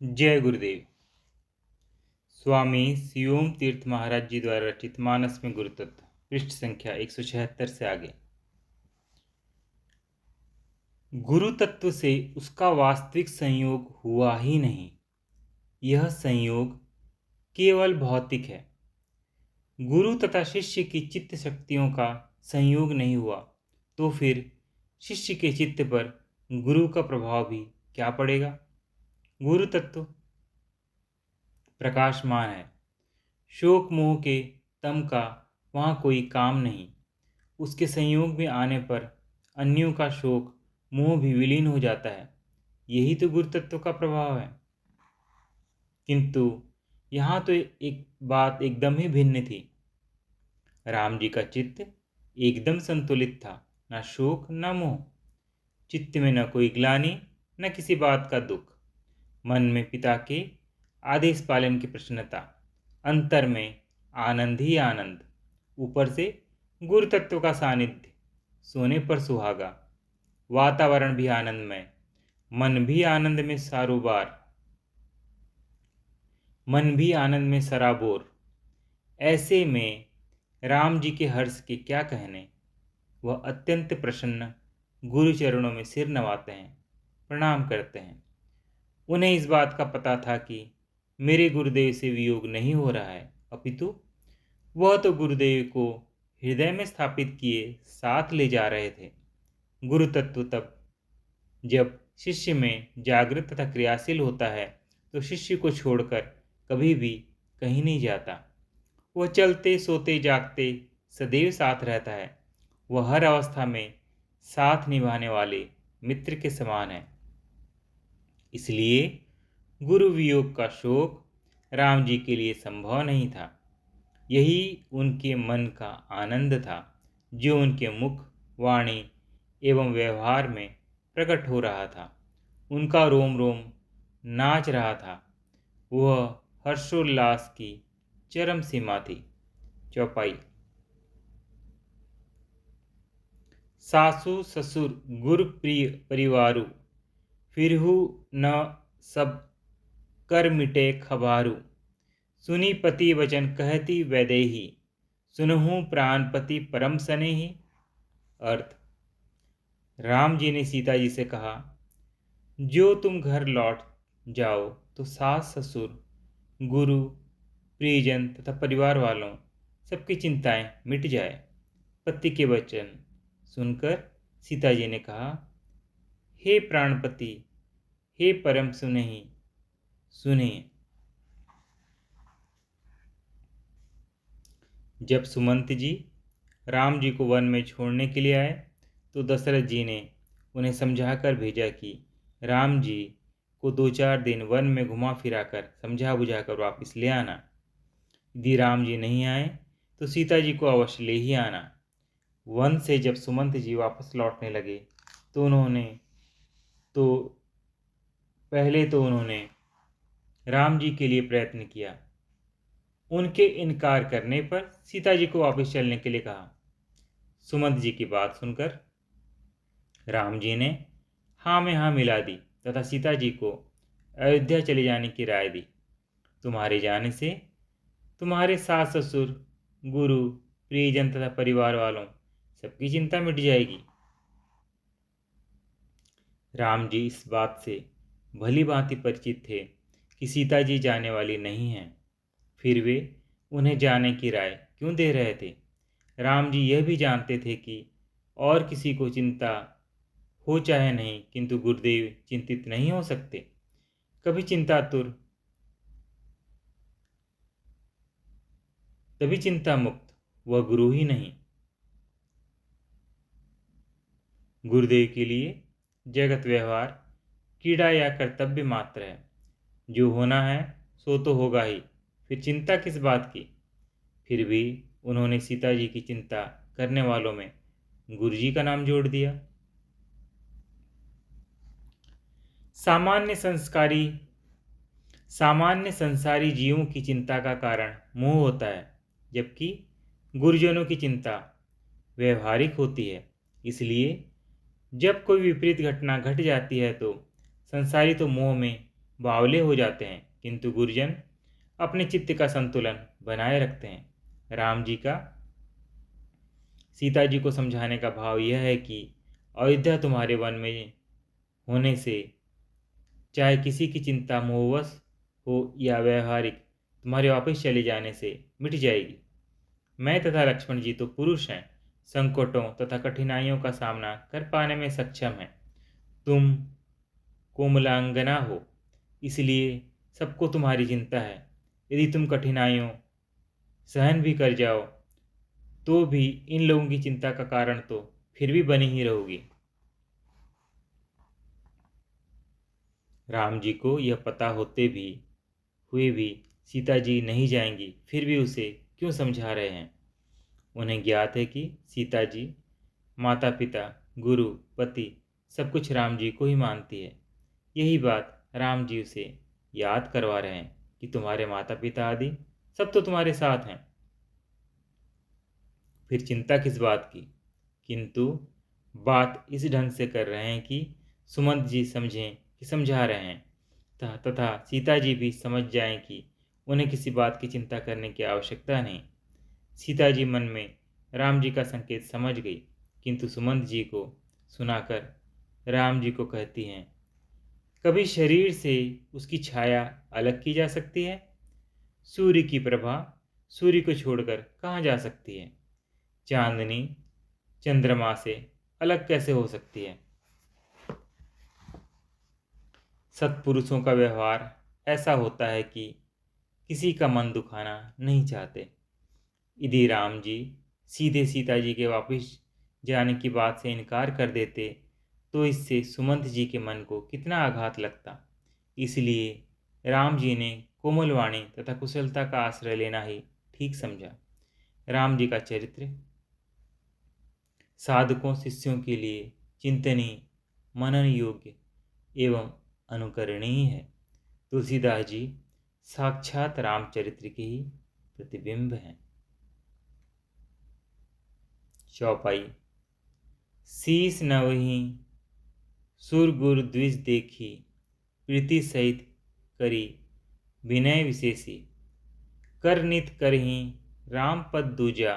जय गुरुदेव। स्वामी सियोम तीर्थ महाराज जी द्वारा रचित मानस में गुरु तत्व, पृष्ठ संख्या 176 से आगे। गुरु तत्व से उसका वास्तविक संयोग हुआ ही नहीं, यह संयोग केवल भौतिक है। गुरु तथा शिष्य की चित्त शक्तियों का संयोग नहीं हुआ तो फिर शिष्य के चित्त पर गुरु का प्रभाव भी क्या पड़ेगा। गुरु तत्व प्रकाशमान है, शोक मोह के तम का वहाँ कोई काम नहीं। उसके संयोग में आने पर अन्यों का शोक मोह भी विलीन हो जाता है। यही तो गुरु तत्व का प्रभाव है। किंतु यहाँ तो एक बात एकदम ही भिन्न थी। राम जी का चित्त एकदम संतुलित था, न शोक न मोह। चित्त में न कोई ग्लानि न किसी बात का दुख। मन में पिता के आदेश पालन की प्रसन्नता, अंतर में आनंद ही आनंद। ऊपर से गुरु तत्व का सानिध्य, सोने पर सुहागा। वातावरण भी आनंदमय, मन भी आनंद में सारोबार, मन भी आनंद में सराबोर। ऐसे में राम जी के हर्ष के क्या कहने। वह अत्यंत प्रसन्न गुरु चरणों में सिर नवाते हैं, प्रणाम करते हैं। उन्हें इस बात का पता था कि मेरे गुरुदेव से वियोग नहीं हो रहा है, अपितु वह तो गुरुदेव को हृदय में स्थापित किए साथ ले जा रहे थे। गुरु तत्व तब जब शिष्य में जागृत तथा क्रियाशील होता है तो शिष्य को छोड़कर कभी भी कहीं नहीं जाता। वह चलते सोते जागते सदैव साथ रहता है। वह हर अवस्था में साथ निभाने वाले मित्र के समान है। इसलिए गुरु वियोग का शोक राम जी के लिए संभव नहीं था। यही उनके मन का आनंद था, जो उनके मुख, वाणी एवं व्यवहार में प्रकट हो रहा था। उनका रोम रोम नाच रहा था। वह हर्षोल्लास की चरम सीमा थी। चौपाई। सासु ससुर गुर प्रिय परिवारु, फिरहु न सब कर मिटे खबारू। सुनी पति वचन कहती वैदेही, सुनहु प्राणपति परम सनेही। अर्थ। राम जी ने सीता जी से कहा, जो तुम घर लौट जाओ तो सास ससुर, गुरु, प्रियजन तथा परिवार वालों सबकी चिंताएं मिट जाए। पति के वचन सुनकर सीता जी ने कहा, हे प्राणपति, हे परम सुनेही, सुनिए। जब सुमंत जी राम जी को वन में छोड़ने के लिए आए तो दशरथ जी ने उन्हें समझाकर भेजा कि राम जी को 2-4 दिन वन में घुमा फिराकर समझा बुझाकर वापस ले आना। यदि राम जी नहीं आए तो सीता जी को अवश्य ले ही आना। वन से जब सुमंत जी वापस लौटने लगे तो उन्होंने राम जी के लिए प्रयत्न किया। उनके इनकार करने पर सीता जी को वापस चलने के लिए कहा। सुमंत जी की बात सुनकर राम जी ने हाँ में हाँ मिला दी तथा सीता जी को अयोध्या चले जाने की राय दी। तुम्हारे जाने से तुम्हारे सास ससुर, गुरु, प्रियजन तथा परिवार वालों सबकी चिंता मिट जाएगी। राम जी इस बात से भली भांति परिचित थे कि सीता जी जाने वाली नहीं हैं, फिर वे उन्हें जाने की राय क्यों दे रहे थे। राम जी यह भी जानते थे कि और किसी को चिंता हो चाहे नहीं, किंतु गुरुदेव चिंतित नहीं हो सकते। कभी चिंतातुर, तभी चिंता मुक्त, वह गुरु ही नहीं। गुरुदेव के लिए जगत व्यवहार कीड़ा या कर्तव्य मात्र है। जो होना है सो तो होगा ही, फिर चिंता किस बात की। फिर भी उन्होंने सीता जी की चिंता करने वालों में गुरु जी का नाम जोड़ दिया। सामान्य संसारी जीवों की चिंता का कारण मोह होता है, जबकि गुरुजनों की चिंता व्यवहारिक होती है। इसलिए जब कोई विपरीत घटना घट जाती है तो संसारी तो मोह में बावले हो जाते हैं, किंतु गुरुजन अपने चित्त का संतुलन बनाए रखते हैं। राम जी का सीता जी को समझाने का भाव यह है कि अयोध्या तुम्हारे वन में होने से चाहे किसी की चिंता मोहवश हो या व्यवहारिक तुम्हारे वापस चले जाने से मिट जाएगी। मैं तथा लक्ष्मण जी तो पुरुष हैं, संकटों तथा कठिनाइयों का सामना कर पाने में सक्षम हैं। तुम कोमलांगना हो, इसलिए सबको तुम्हारी चिंता है। यदि तुम कठिनाइयों सहन भी कर जाओ तो भी इन लोगों की चिंता का कारण तो फिर भी बनी ही रहोगी। राम जी को यह पता होते भी हुए भी सीता जी नहीं जाएंगी, फिर भी उसे क्यों समझा रहे हैं? उन्हें ज्ञात है कि सीता जी माता पिता गुरु पति सब कुछ राम जी को ही मानती है। यही बात राम जी उसे याद करवा रहे हैं कि तुम्हारे माता पिता आदि सब तो तुम्हारे साथ हैं, फिर चिंता किस बात की? किंतु बात इस ढंग से कर रहे हैं कि सुमंत जी समझें कि समझा रहे हैं, तथा सीता जी भी समझ जाएं कि उन्हें किसी बात की चिंता करने की आवश्यकता नहीं। सीता जी मन में राम जी का संकेत समझ गई, किंतु सुमंत जी को सुनाकर राम जी को कहती हैं, कभी शरीर से उसकी छाया अलग की जा सकती है? सूर्य की प्रभा सूर्य को छोड़कर कहाँ जा सकती है? चांदनी चंद्रमा से अलग कैसे हो सकती है? सत्पुरुषों का व्यवहार ऐसा होता है कि किसी का मन दुखाना नहीं चाहते। यदि राम जी सीधे सीता जी के वापस जाने की बात से इनकार कर देते तो इससे सुमंत जी के मन को कितना आघात लगता। इसलिए राम जी ने कोमलवाणी तथा कुशलता का आश्रय लेना ही ठीक समझा। राम जी का चरित्र साधकों शिष्यों के लिए चिंतनीय मनन योग्य एवं अनुकरणीय है। तुलसीदास जी साक्षात रामचरित्र के ही प्रतिबिंब हैं। चौपाई। शीस नवही सुर गुर द्विज देखी, प्रीति सहित करी विनय विशेषी। कर नित करही राम पद दूजा,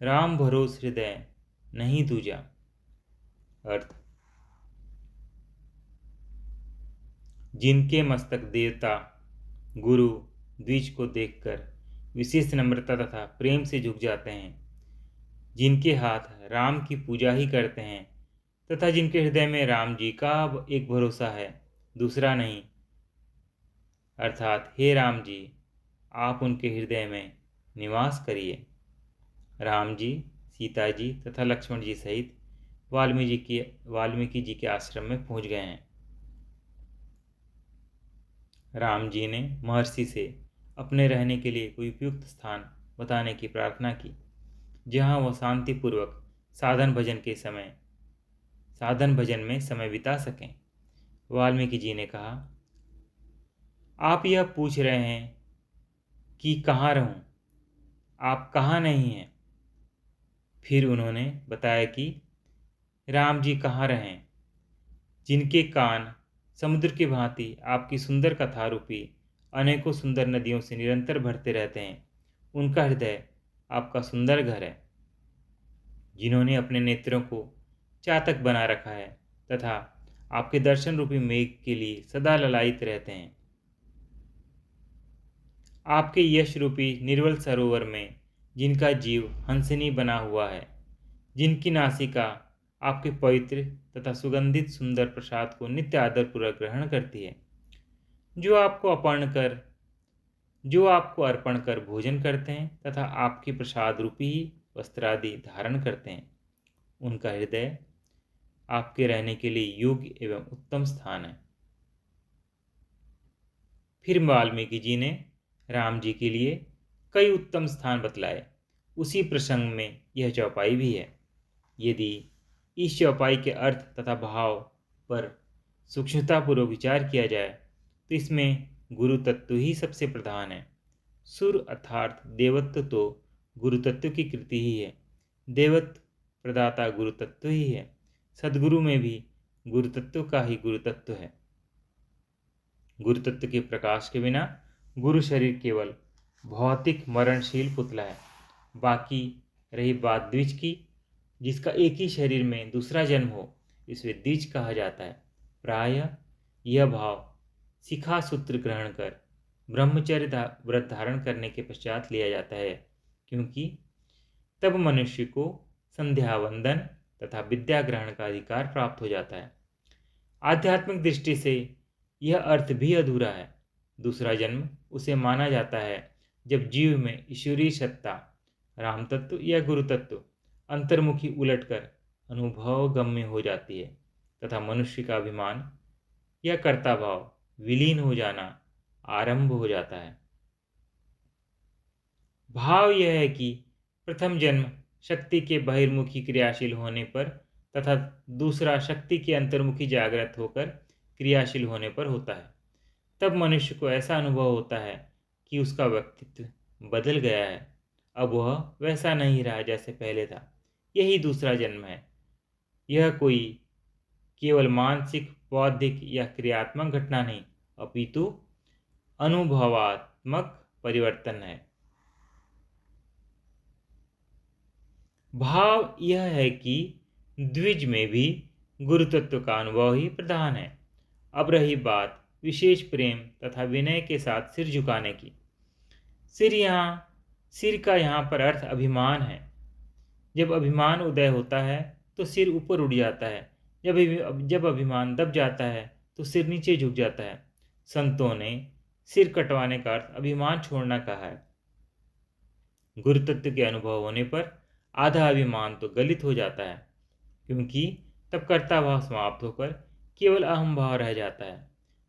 राम भरोस हृदय नहीं दूजा। अर्थ, जिनके मस्तक देवता गुरु द्विज को देखकर विशेष नम्रता तथा प्रेम से झुक जाते हैं, जिनके हाथ राम की पूजा ही करते हैं तथा जिनके हृदय में राम जी का एक भरोसा है, दूसरा नहीं, अर्थात हे राम जी आप उनके हृदय में निवास करिए। राम जी सीता जी तथा लक्ष्मण जी सहित वाल्मीकि जी के आश्रम में पहुंच गए हैं। राम जी ने महर्षि से अपने रहने के लिए कोई उपयुक्त स्थान बताने की प्रार्थना की, जहाँ वह शांतिपूर्वक साधन भजन में समय बिता सकें। वाल्मीकि जी ने कहा, आप यह पूछ रहे हैं कि कहाँ रहूं, आप कहाँ नहीं हैं। फिर उन्होंने बताया कि राम जी कहाँ रहें, जिनके कान समुद्र की भांति आपकी सुंदर कथा रूपी अनेकों सुंदर नदियों से निरंतर भरते रहते हैं। उनका हृदय आपका सुंदर घर है, जिन्होंने अपने नेत्रों को चातक बना रखा है तथा आपके दर्शन रूपी मेघ के लिए सदा ललायित रहते हैं। आपके यश रूपी निर्मल सरोवर में जिनका जीव हंसनी बना हुआ है, जिनकी नासिका आपके पवित्र तथा सुगंधित सुंदर प्रसाद को नित्य आदरपूर्वक ग्रहण करती है, जो आपको अर्पण कर भोजन करते हैं तथा आपके प्रसाद रूपी वस्त्रादि धारण करते हैं, उनका हृदय आपके रहने के लिए योग्य एवं उत्तम स्थान है। फिर वाल्मीकि जी ने राम जी के लिए कई उत्तम स्थान बतलाए। उसी प्रसंग में यह चौपाई भी है। यदि इस चौपाई के अर्थ तथा भाव पर सूक्ष्मतापूर्वक विचार किया जाए तो इसमें गुरु तत्व ही सबसे प्रधान है। सुर अर्थात देवत्व तो गुरु तत्व की कृति ही है। देवत्व प्रदाता गुरु तत्व ही है। सद्गुरु में भी गुरु तत्व का ही गुरु तत्व है। गुरु तत्व के प्रकाश के बिना गुरु शरीर केवल भौतिक मरणशील पुतला है। बाकी रही बात द्विज की, जिसका एक ही शरीर में दूसरा जन्म हो, इसे द्विज कहा जाता है। प्रायः यह भाव शिखा सूत्र ग्रहण कर ब्रह्मचर्य व्रत धारण करने के पश्चात लिया जाता है, क्योंकि तब मनुष्य को संध्या वंदन तथा विद्या ग्रहण का अधिकार प्राप्त हो जाता है। आध्यात्मिक दृष्टि से यह अर्थ भी अधूरा है। दूसरा जन्म उसे माना जाता है जब जीव में ईश्वरीय सत्ता, राम तत्व या गुरु तत्व अंतर्मुखी उलटकर अनुभव गम्य हो जाती है तथा मनुष्य का अभिमान या कर्ता भाव विलीन हो जाना आरंभ हो जाता है। भाव यह है कि प्रथम जन्म शक्ति के बहिर्मुखी क्रियाशील होने पर तथा दूसरा शक्ति के अंतर्मुखी जागृत होकर क्रियाशील होने पर होता है। तब मनुष्य को ऐसा अनुभव होता है कि उसका व्यक्तित्व बदल गया है, अब वह वैसा नहीं रहा जैसे पहले था। यही दूसरा जन्म है। यह कोई केवल मानसिक, बौद्धिक या क्रियात्मक घटना नहीं, अपितु अनुभवात्मक परिवर्तन है। भाव यह है कि द्विज में भी गुरु तत्व का अनुभव ही प्रधान है। अब रही बात विशेष प्रेम तथा विनय के साथ सिर झुकाने की। सिर का यहाँ पर अर्थ अभिमान है। जब अभिमान उदय होता है तो सिर ऊपर उठ जाता है, जब अभिमान दब जाता है तो सिर नीचे झुक जाता है। संतों ने सिर कटवाने का अर्थ अभिमान छोड़ना कहा है। गुरु तत्व के अनुभव होने पर आधा अभिमान तो गलित हो जाता है, क्योंकि तब कर्ता भाव समाप्त होकर केवल अहम भाव रह जाता है।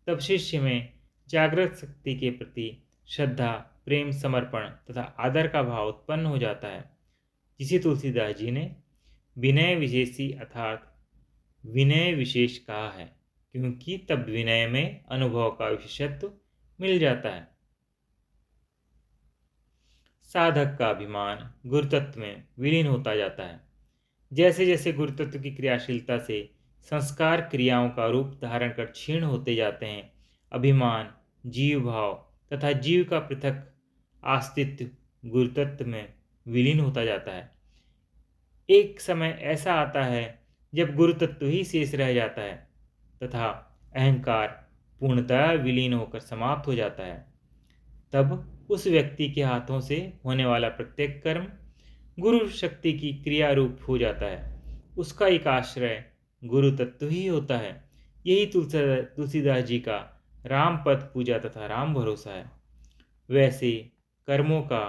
तब शिष्य में जागृत शक्ति के प्रति श्रद्धा, प्रेम, समर्पण तथा आदर का भाव उत्पन्न हो जाता है, जिसे तुलसीदास जी ने विनय विशेषी अर्थात विनय विशेष कहा है, क्योंकि तब विनय में अनुभव का विशेषत्व मिल जाता है। साधक का अभिमान गुरु तत्व में विलीन होता जाता है। जैसे जैसे गुरु तत्व की क्रियाशीलता से संस्कार क्रियाओं का रूप धारण कर क्षीण होते जाते हैं, अभिमान, जीव भाव तथा जीव का पृथक अस्तित्व गुरु तत्व में विलीन होता जाता है। एक समय ऐसा आता है जब गुरु तत्व ही शेष रह जाता है तथा अहंकार पूर्णतः विलीन होकर समाप्त हो जाता है। तब उस व्यक्ति के हाथों से होने वाला प्रत्येक कर्म गुरु शक्ति की क्रिया रूप हो जाता है। उसका एक आश्रय गुरु तत्व ही होता है। यही तुलसीदास जी का राम पद पूजा तथा राम भरोसा है। वैसे कर्मों का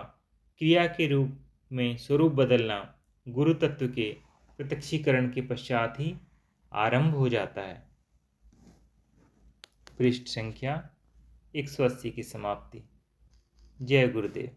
क्रिया के रूप में स्वरूप बदलना गुरु तत्व के प्रत्यक्षीकरण के पश्चात ही आरंभ हो जाता है। पृष्ठ संख्या 180 की समाप्ति। जय गुरुदेव।